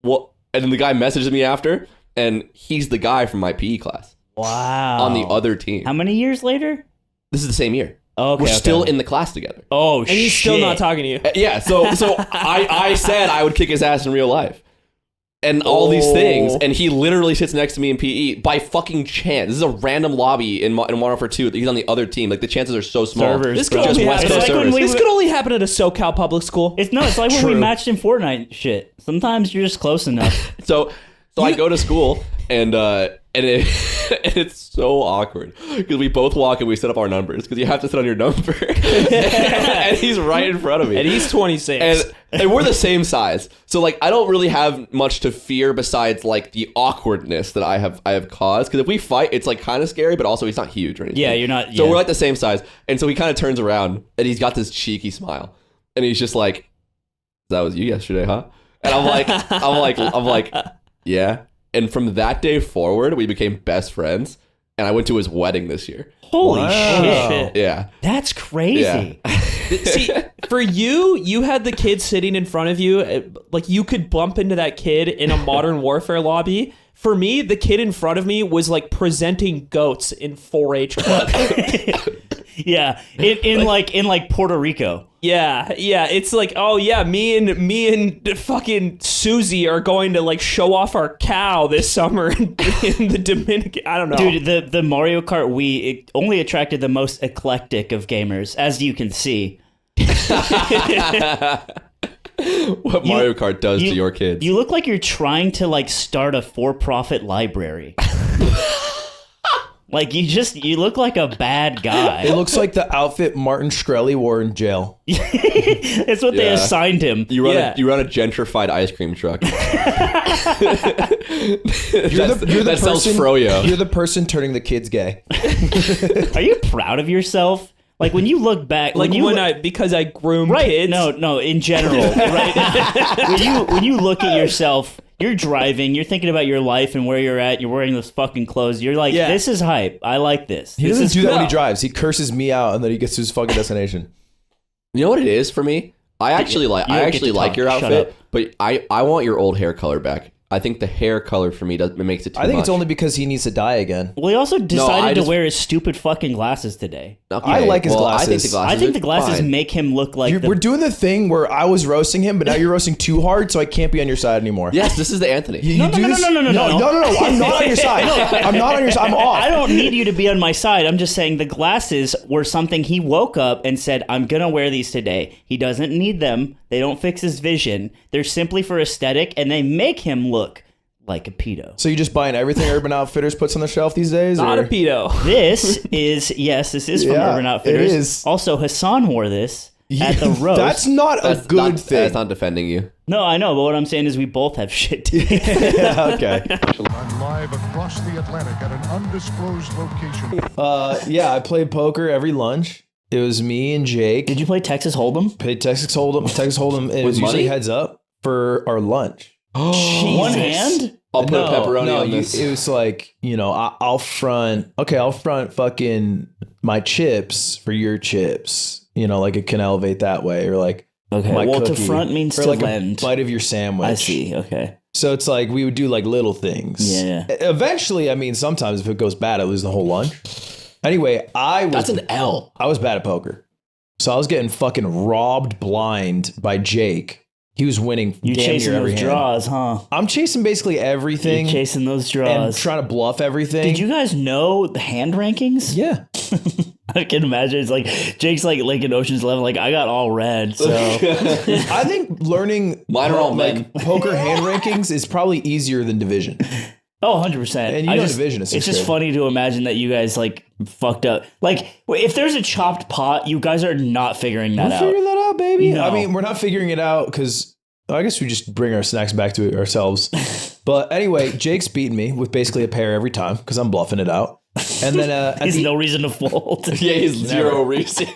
and then the guy messages me after, and he's the guy from my PE class. Wow. On the other team. How many years later? This is the same year. Oh, okay, we're still in the class together. Oh, and he's still not talking to you. Yeah, so I said I would kick his ass in real life. And all these things, and he literally sits next to me in PE by fucking chance. This is a random lobby in Modern Warfare 2. He's on the other team. Like the chances are so small. This could only happen at a SoCal public school. It's like when we matched in Fortnite shit. Sometimes you're just close enough. So I go to school and And it's so awkward because we both walk and we set up our numbers because you have to sit on your number. And he's right in front of me. And he's 26. And we're the same size. So like I don't really have much to fear besides like the awkwardness that I have caused. Because if we fight, it's like kind of scary, but also he's not huge or anything. Yeah, you're not. So yeah. we're like the same size. And so he kind of turns around and he's got this cheeky smile. And he's just like, that was you yesterday, huh? And I'm like, yeah. And from that day forward, we became best friends. And I went to his wedding this year. Holy shit. Yeah. That's crazy. Yeah. See, for you had the kid sitting in front of you. Like, you could bump into that kid in a Modern Warfare lobby. For me, the kid in front of me was like presenting goats in 4-H club. Yeah, in like Puerto Rico. Yeah. It's like, oh yeah, me and fucking Susie are going to like show off our cow this summer in the Dominican. I don't know, dude. The Mario Kart Wii, it only attracted the most eclectic of gamers, as you can see. What Mario Kart does to your kids. You look like you're trying to like start a for-profit library. Like you look like a bad guy. It looks like the outfit Martin Shkreli wore in jail. It's what they assigned him. You run a gentrified ice cream truck. You're the sells person, froyo. You're the person turning the kids gay. Are you proud of yourself? Like when you look back, because I groom right, kids. No, in general, right? when you look at yourself, you're driving, you're thinking about your life and where you're at. You're wearing those fucking clothes. You're like, this is hype. I like this. He doesn't do that when he drives. He curses me out and then he gets to his fucking destination. You know what it is for me? I actually like your outfit, but I want your old hair color back. I think the hair color for me makes it too much. I think it's only because he needs to dye again. Well, he also decided to wear his stupid fucking glasses today. Okay. I like his glasses. I think the glasses make him look like we're doing the thing where I was roasting him, but now you're roasting too hard, so I can't be on your side anymore. Yes, this is the Anthony. No. I'm not on your side. I'm not on your side. I'm off. I don't need you to be on my side. I'm just saying the glasses were something he woke up and said, I'm going to wear these today. He doesn't need them. They don't fix his vision. They're simply for aesthetic, and they make him look like a pedo. So you just buying everything Urban Outfitters puts on the shelf these days? Not a pedo. This is from Urban Outfitters. It is. Also, Hassan wore this at the roast. That's not a good thing. That's not defending you. No, I know, but what I'm saying is we both have shit to do. Okay. I'm live across the Atlantic at an undisclosed location. Yeah, I played poker every lunch. It was me and Jake. Did you play Texas Hold'em? Played Texas Hold'em, and it was usually heads up for our lunch. One hand? I'll put pepperoni on this. It was like, I'll front fucking my chips for your chips. Like it can elevate that way, or like my to cookie, front means or to like lend. a bite of your sandwich. I see. Okay. So it's like we would do like little things. Yeah. Eventually, sometimes if it goes bad, I lose the whole lunch. Anyway, that's an L. I was bad at poker, so I was getting fucking robbed blind by Jake. He was winning. You chasing those draws, huh? I'm chasing basically everything. You're chasing those draws and trying to bluff everything. Did you guys know the hand rankings? Yeah. I can imagine. It's like Jake's like in Ocean's 11. Like I got all red. So I think learning mine are all like poker hand rankings is probably easier than division. Oh, 100%. And you know division is it's just funny to imagine that you guys like fucked up. Like if there's a chopped pot, you guys are not figuring that out. We'll figure that out, baby. No. We're not figuring it out because I guess we just bring our snacks back to it ourselves. But anyway, Jake's beating me with basically a pair every time because I'm bluffing it out. And then he's no reason to fold. Yeah, he's zero reason.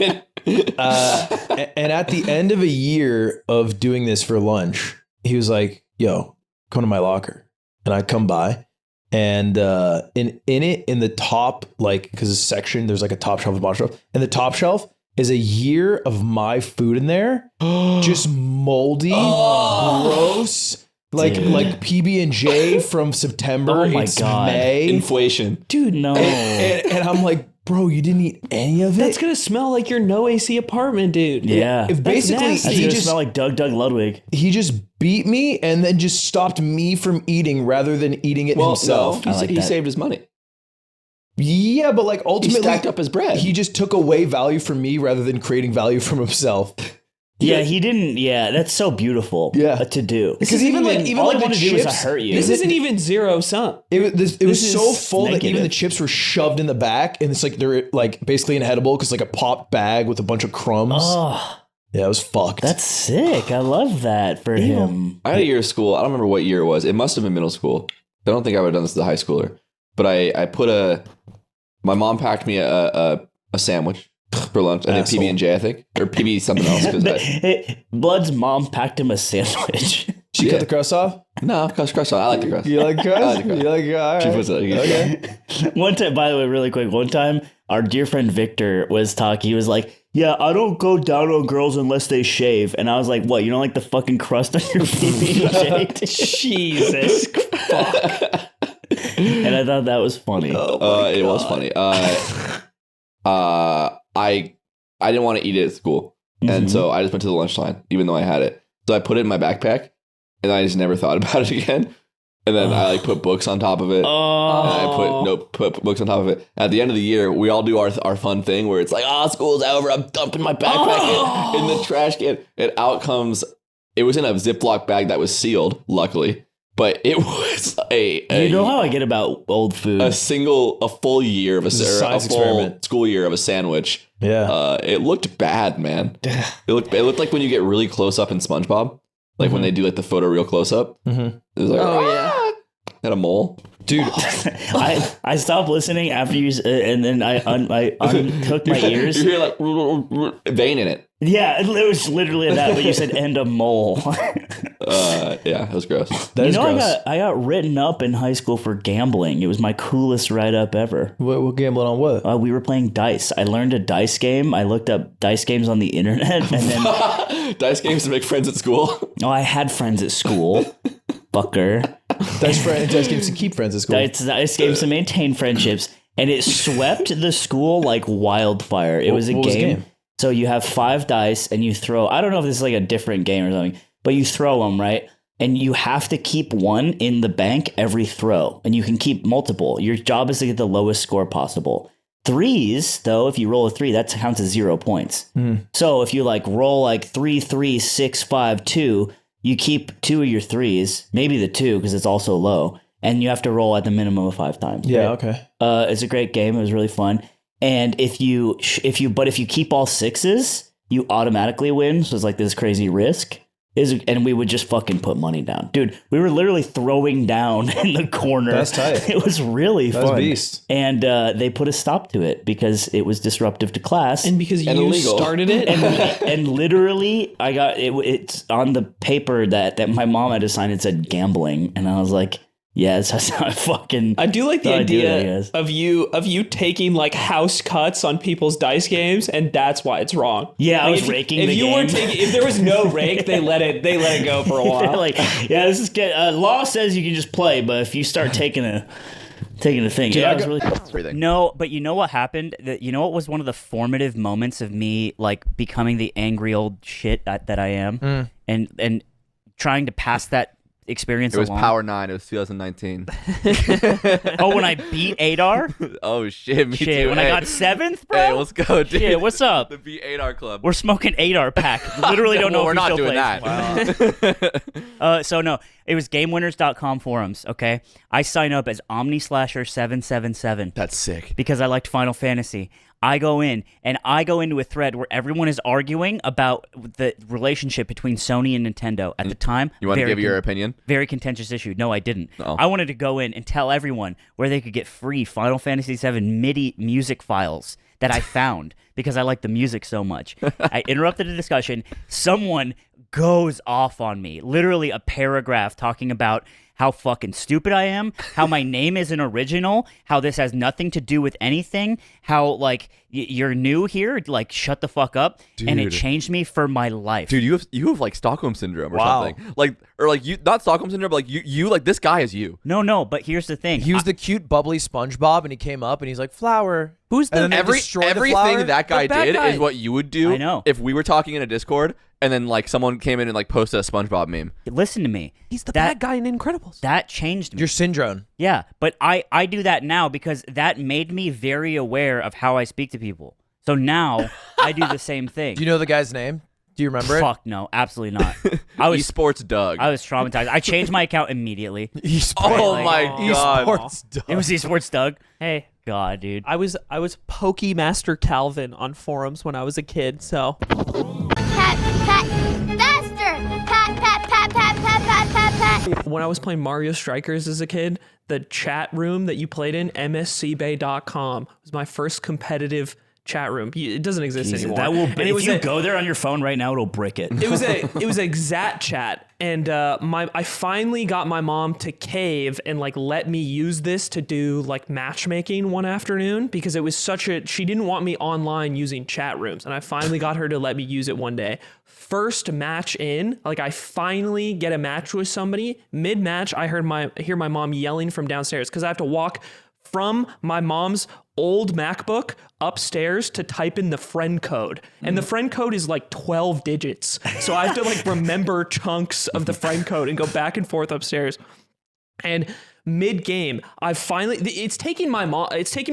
And at the end of a year of doing this for lunch, he was like, "Yo, come to my locker." And I come by, and in the top, like, because a section, there's like a top shelf and bottom shelf, and the top shelf is a year of my food in there, just moldy, gross, like PB&J from September. Oh my it's God. May. Inflation, dude. No, and I'm like, bro, you didn't eat any of it. That's gonna smell like your no AC apartment, dude. Yeah, if basically that's gonna smell like Doug Ludwig. He just beat me and then just stopped me from eating rather than eating it himself. No, he saved his money. Yeah, but like ultimately, he stacked up his bread. He just took away value from me rather than creating value from himself. Yeah, he didn't. Yeah, that's so beautiful. To do because even like all I the want to do is chips, hurt you. This isn't even zero sum. It was so is full that negative. even the chips were shoved in the back, and it's like they're like basically inedible because like a popped bag with a bunch of crumbs. Oh, yeah, it was fucked. that's sick. I love that for him. I had a year of school. I don't remember what year it was. It must have been middle school. I don't think I would have done this as a high schooler. But I put my mom packed me a sandwich for lunch. I think PB&J, I think. Or PB something else. Blood's mom packed him a sandwich. She cut the crust off? No, crust off. I like the crust. You like crust? I like the crust. You like all right. She puts it. Okay. One time, by the way, really quick, one time, our dear friend Victor was talking. He was like, yeah, I don't go down on girls unless they shave. And I was like, what, you don't like the fucking crust on your PB&J? Jesus fuck. And I thought that was funny. It was funny. I didn't want to eat it at school. And so I just went to the lunchline, even though I had it. So I put it in my backpack, and I just never thought about it again. And then I like put books on top of it. And I put books on top of it. At the end of the year, we all do our fun thing where it's like, school's over. I'm dumping my backpack in the trash can. And out comes, it was in a Ziploc bag that was sealed, luckily. But it was you know how I get about old food. A full year of a science full experiment. School year of a sandwich. Yeah. It looked bad, man. It looked like when you get really close up in SpongeBob, like when they do like the photo real close up. It was like, had a mole. Dude, I stopped listening after you, and then I unhooked my ears. You hear like vein in it. Yeah, it was literally that, but you said "and a mole." Yeah, it was gross. Gross. I got written up in high school for gambling. It was my coolest write up ever. What gambling on what? We were playing dice. I learned a dice game. I looked up dice games on the internet, and then dice games to make friends at school. Oh, I had friends at school. Fucker. Dice games to keep friends at school. Dice games to maintain friendships, and it swept the school like wildfire. It was a game. So you have 5 dice, and you throw. I don't know if this is like a different game or something, but you throw them, right? And you have to keep one in the bank every throw, and you can keep multiple. Your job is to get the lowest score possible. 3s, though, if you roll a 3, that counts as 0 points. So if you like roll like 3, 3, 6, 5, 2. You keep 2 of your 3s, maybe the 2 because it's also low, and you have to roll at the minimum of 5 times. Yeah, right? okay. It's a great game. It was really fun. And if you keep all 6s, you automatically win. So it's like this crazy risk. And we would just fucking put money down. Dude, we were literally throwing down in the corner. That's tight. It was really fun. That was beast. And they put a stop to it because it was disruptive to class. And because you illegal. started it. And literally, I got it. It's on the paper that my mom had to sign. It said gambling, and I was like, "Yes, that's how I fucking." I do like the idea of you taking like house cuts on people's dice games, and that's why it's wrong. Yeah, like I was raking. If the you game. weren't taking, if there was no rake, they let it go for a while. Like, yeah, this is good. Law says you can just play, but if you start taking a thing, Dude, yeah, it was really. No, but you know what happened? You know what was one of the formative moments of me like becoming the angry old shit that I am, and trying to pass that experience It was along. Power 9. It was 2019. Oh, when I beat Adar? Oh, shit. Me too. When I got 7th, bro? Hey, let's go, dude. Shit, what's up? The Beat Adar Club. We're smoking Adar pack. Literally don't know we're if he not still doing plays. that. Wow. So no, it was GameWinners.com forums, okay? I sign up as OmniSlasher777. That's sick. Because I liked Final Fantasy. I go into a thread where everyone is arguing about the relationship between Sony and Nintendo at the time. You want to give your opinion? Very contentious issue. No, I didn't. Oh. I wanted to go in and tell everyone where they could get free Final Fantasy VII MIDI music files that I found because I like the music so much. I interrupted the discussion. Someone goes off on me. Literally a paragraph talking about how fucking stupid I am, how my name isn't original, how this has nothing to do with anything, how, like, you're new here, like, shut the fuck up, and it Dude. changed me for my life. Dude, you have like Stockholm syndrome or Wow. something. Like, or like you, not Stockholm syndrome, but like you like this guy is you. No, but here's the thing. He was the cute, bubbly SpongeBob, and he came up and he's like, flower. Who's the And then they destroyed the flower? Everything that guy The bad did guy. is what you would do. I know. If we were talking in a Discord and then like someone came in and like posted a SpongeBob meme. Listen to me. He's the bad guy in Incredibles. That changed me. Your syndrome. Yeah, but I do that now because that made me very aware of how I speak to people. So now I do the same thing. Do you know the guy's name? Do you remember it? Fuck no, absolutely not. I was Esports Doug. I was traumatized. I changed my account immediately. Oh my god. Esports Doug. It was Esports Doug. Hey, God, dude. I was Pokemaster Calvin on forums when I was a kid. So when I was playing Mario Strikers as a kid, the chat room that you played in, mscbay.com, was my first competitive chat room. It doesn't exist anymore. That will. And If you go there on your phone right now, it'll brick it. It was a Xat chat, and I finally got my mom to cave and like let me use this to do like matchmaking one afternoon, because it was she didn't want me online using chat rooms, and I finally got her to let me use it one day. First match in, like I finally get a match with somebody. Mid match, I hear my mom yelling from downstairs because I have to walk from my mom's old MacBook upstairs to type in the friend code. And the friend code is like 12 digits. So I have to like remember chunks of the friend code and go back and forth upstairs. And mid-game, it's taking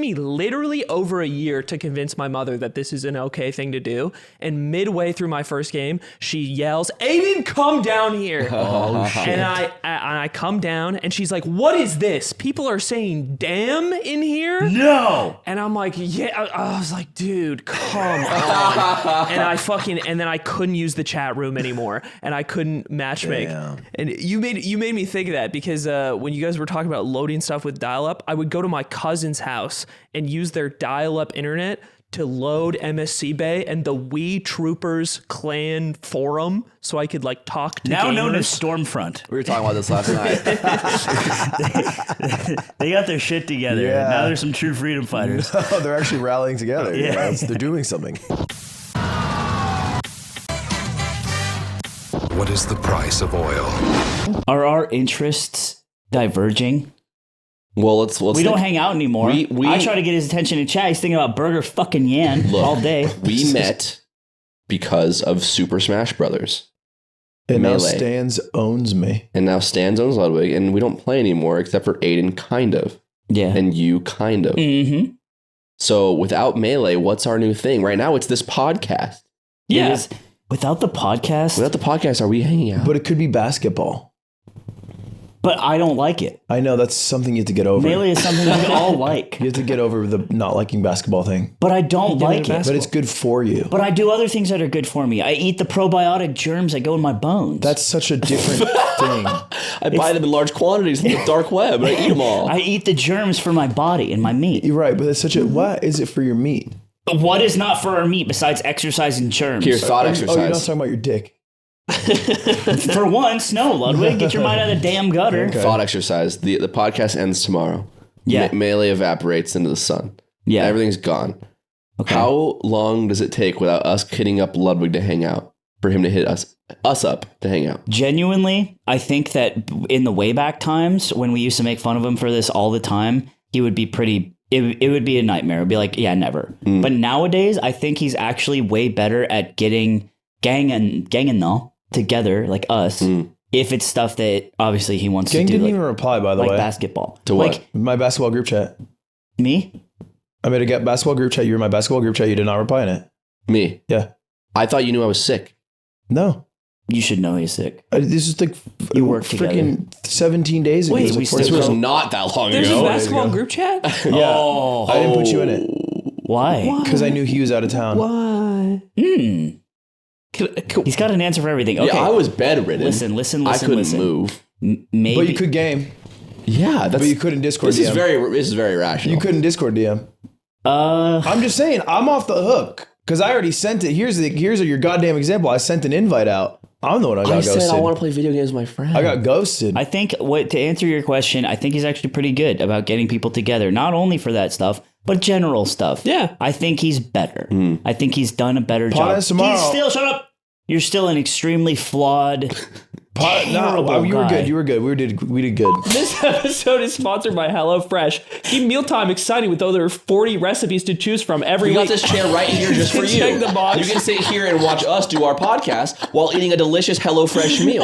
me literally over a year to convince my mother that this is an okay thing to do. And midway through my first game, she yells, "Aiden, come down here." Oh, shit. And I come down and she's like, "What is this? People are saying damn in here?" No. And I'm like, yeah. I was like, dude, come on. And then I couldn't use the chat room anymore, and I couldn't matchmake. Damn. And you made me think of that, because when you guys were talking about loading stuff with dial-up, I would go to my cousin's house and use their dial-up internet to load MSC Bay and the We Troopers clan forum, so I could like talk to now gamers. known as Stormfront. We were talking about this last night. They got their shit together. Yeah. Now there's some true freedom fighters. Oh, they're actually rallying together. Yeah. You know, they're doing something. What is the price of oil? Are our interests diverging? Well, let's we don't hang out anymore. We I try to get his attention in chat. He's thinking about Burger fucking Yan all day. We met because of Super Smash Brothers. And now Melee. Stans owns me. And now Stans owns Ludwig, and we don't play anymore except for Aiden, kind of. Yeah. And you, kind of. Mm-hmm. So without Melee, what's our new thing? Right now, it's this podcast. Yeah. Without the podcast, are we hanging out? But it could be basketball. But I don't like it. I know, that's something you have to get over. Melee is something we all like. You have to get over the not liking basketball thing. But I don't like it. But it's good for you. But I do other things that are good for me. I eat the probiotic germs that go in my bones. That's such a different thing. I buy them in large quantities on the dark web, and I eat them all. I eat the germs for my body and my meat. You're right, but it's such a... What is it for your meat? What is not for our meat besides exercise and germs? Here's thought exercise. Oh, you're not talking about your dick. For once, no, Ludwig. Get your mind out of the damn gutter. Okay. Thought exercise. The podcast ends tomorrow. Yeah. Melee evaporates into the sun. Yeah. Everything's gone. Okay. How long does it take without us hitting up Ludwig to hang out? For him to hit us up to hang out? Genuinely, I think that in the way back times when we used to make fun of him for this all the time, he would be pretty... It would be a nightmare. It would be like, yeah, never. But nowadays, I think he's actually way better at getting ganging though together like us. If it's stuff that obviously he wants Gang to do, didn't like, even reply, by the like way. basketball. To what? Like My basketball group chat. me? I made a basketball group chat. You were in my basketball group chat. You did not reply in it. Me? Yeah. I thought you knew I was sick. No. You should know he's sick. This is like You work together. freaking 17 days ago. Wait, It was we like still 4 days This was ago. not that long There's ago. a basketball group chat? Yeah. Oh. I didn't put you in it Why? because I knew he was out of town. Why? He's got an answer for everything. Okay. Yeah, I was bedridden. Listen. I couldn't move. Maybe. But you could game. Yeah, But you couldn't Discord This DM. is very rational. You couldn't Discord DM. I'm just saying, I'm off the hook because I already sent it. Here's your goddamn example. I sent an invite out. I'm the one I got ghosted. said I want to play video games with my friend. I got ghosted. I think to answer your question, I think he's actually pretty good about getting people together, not only for that stuff, but general stuff. Yeah. I think he's better. I think he's done a better job. Pod us tomorrow. He's still, shut up. You're still an extremely flawed No, you were good. You were good. We did good. This episode is sponsored by HelloFresh. Keep mealtime exciting with over 40 recipes to choose from every We week. got this chair right here just for you. Check the box. You can sit here and watch us do our podcast while eating a delicious HelloFresh meal.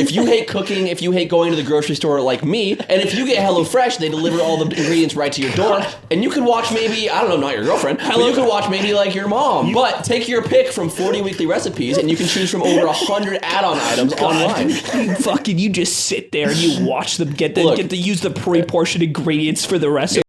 If you hate cooking, if you hate going to the grocery store like me, and if you get HelloFresh, they deliver all the ingredients right to your door, and you can watch maybe, I don't know, not your girlfriend, but you can watch maybe like your mom. But take your pick from 40 weekly recipes, and you can choose from over 100 add-on items online. You just sit there and you watch them get to use the pre-portioned ingredients for the recipe.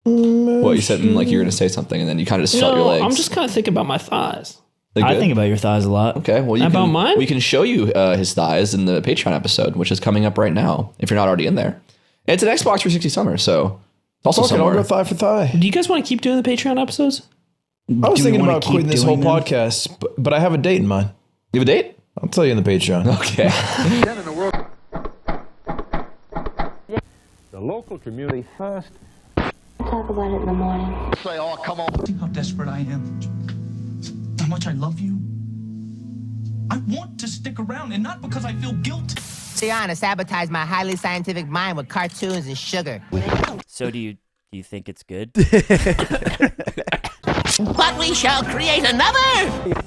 What, you said like you were going to say something, and then you kind of just felt your legs. I'm just kind of thinking about my thighs. I think about your thighs a lot. Okay, well, mine? We can show you his thighs in the Patreon episode, which is coming up right now, if you're not already in there. And it's an Xbox 360 summer, so it's also somewhere. I'll go thigh for thigh. Do you guys want to keep doing the Patreon episodes? I was thinking about quitting this whole podcast, but I have a date in mind. You have a date? I'll tell you in the Patreon. Okay. The local community first. Talk about it in the morning. Say, oh, come on. See how desperate I am. How much I love you. I want to stick around, and not because I feel guilt. Trying to sabotage my highly scientific mind with cartoons and sugar. So do you think it's good? But we shall create another.